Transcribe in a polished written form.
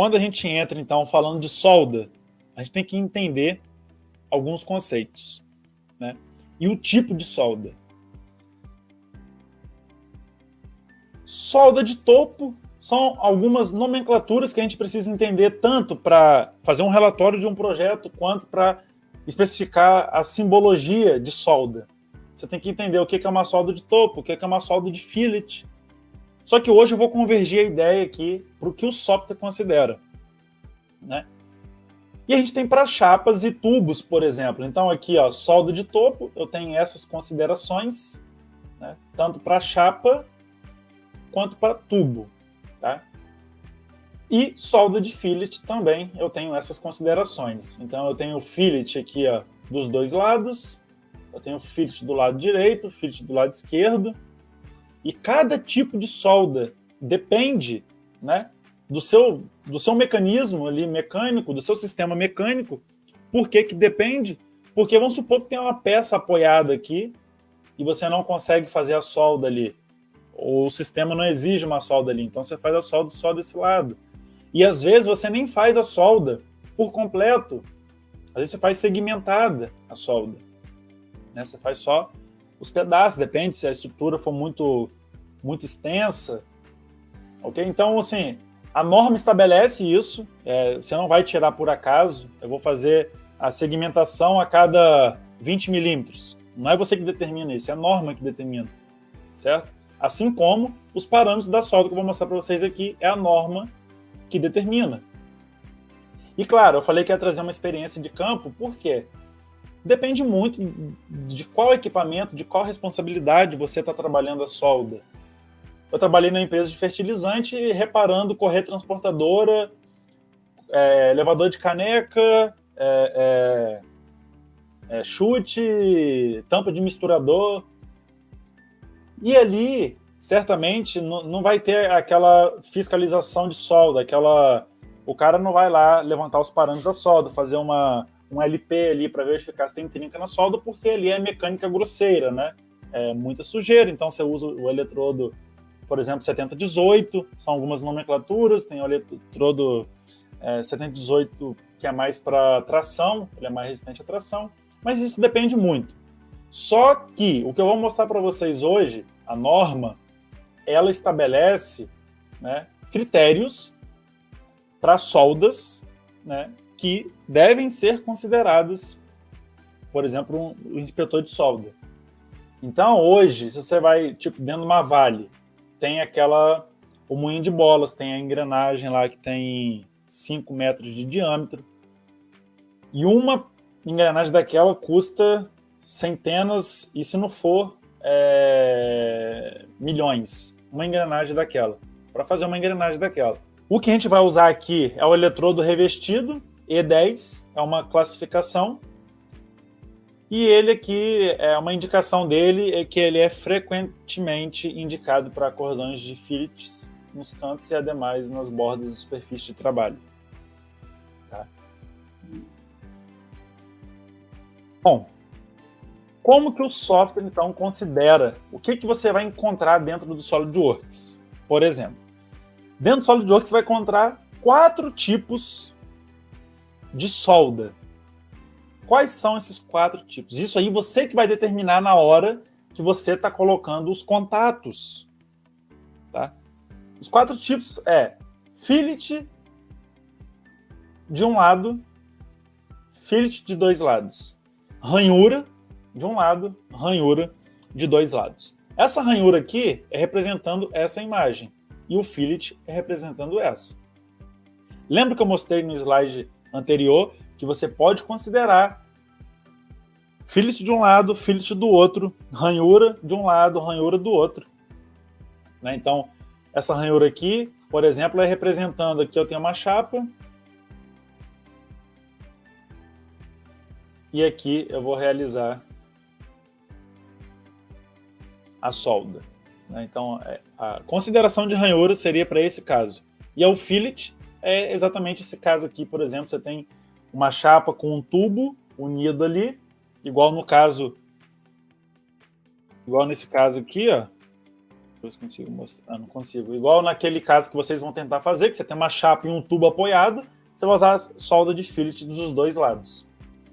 quando a gente entra, então, falando de solda, a gente tem que entender alguns conceitos, né? E o tipo de solda. Solda de topo são algumas nomenclaturas que a gente precisa entender tanto para fazer um relatório de um projeto quanto para especificar a simbologia de solda. Você tem que entender o que é uma solda de topo, o que é uma solda de fillet. Só que hoje eu vou convergir a ideia aqui para o que o software considera, né? E a gente tem para chapas e tubos, por exemplo. Então aqui, ó, solda de topo, eu tenho essas considerações, né? Tanto para chapa quanto para tubo, tá? E solda de fillet também eu tenho essas considerações. Então eu tenho o fillet aqui, ó, dos dois lados, eu tenho o fillet do lado direito, o fillet do lado esquerdo, e cada tipo de solda depende, né, do seu mecanismo ali mecânico, do seu sistema mecânico. Por que que depende? Porque vamos supor que tem uma peça apoiada aqui e você não consegue fazer a solda ali. Ou o sistema não exige uma solda ali, então você faz a solda só desse lado. E às vezes você nem faz a solda por completo. Às vezes você faz segmentada a solda, né? Você faz só os pedaços, depende se a estrutura for muito extensa. Ok? Então, assim, a norma estabelece isso. Você não vai tirar por acaso. Eu vou fazer a segmentação a cada 20 milímetros. Não é você que determina isso, é a norma que determina. Certo? Assim como os parâmetros da solda que eu vou mostrar para vocês aqui, é a norma que determina. E claro, eu falei que ia trazer uma experiência de campo, por quê? Depende muito de qual equipamento, de qual responsabilidade você está trabalhando a solda. Eu trabalhei na empresa de fertilizante reparando correia transportadora, elevador de caneca, chute, tampa de misturador. E ali, certamente, não vai ter aquela fiscalização de solda, o cara não vai lá levantar os parâmetros da solda, fazer um LP ali para verificar se tem trinca na solda, porque ali é mecânica grosseira, né? É muita sujeira, então você usa o eletrodo, por exemplo, 7018, são algumas nomenclaturas, tem o eletrodo 7018 que é mais para tração, ele é mais resistente à tração, mas isso depende muito. Só que o que eu vou mostrar para vocês hoje, a norma, ela estabelece, né, critérios para soldas, né, que devem ser consideradas, por exemplo, um inspetor de solda. Então, hoje, se você vai tipo dentro de uma Vale, tem o moinho de bolas, tem a engrenagem lá que tem 5 metros de diâmetro, e uma engrenagem daquela custa centenas, e se não for, milhões, uma engrenagem daquela, para fazer uma engrenagem daquela. O que a gente vai usar aqui é o eletrodo revestido, E10, é uma classificação, e ele aqui, uma indicação dele é que ele é frequentemente indicado para cordões de fillets nos cantos e ademais nas bordas de superfície de trabalho. Tá? Bom, como que o software, então, considera o que você vai encontrar dentro do SolidWorks? Por exemplo, dentro do SolidWorks você vai encontrar 4 tipos de solda. Quais são esses 4 tipos? Isso aí você que vai determinar na hora que você está colocando os contatos. Tá? Os 4 tipos fillet de um lado, fillet de dois lados. Ranhura de um lado, ranhura de dois lados. Essa ranhura aqui é representando essa imagem e o fillet é representando essa. Lembra que eu mostrei no slide anterior que você pode considerar fillet de um lado, fillet do outro, ranhura de um lado, ranhura do outro. Né? Então, essa ranhura aqui, por exemplo, é representando, aqui eu tenho uma chapa, e aqui eu vou realizar a solda. Então, a consideração de ranhura seria para esse caso. E o fillet é exatamente esse caso aqui, por exemplo, você tem uma chapa com um tubo unido ali, igual nesse caso aqui, ó. Eu consigo mostrar. Não consigo. Igual naquele caso que vocês vão tentar fazer, que você tem uma chapa e um tubo apoiado, você vai usar solda de fillet dos dois lados.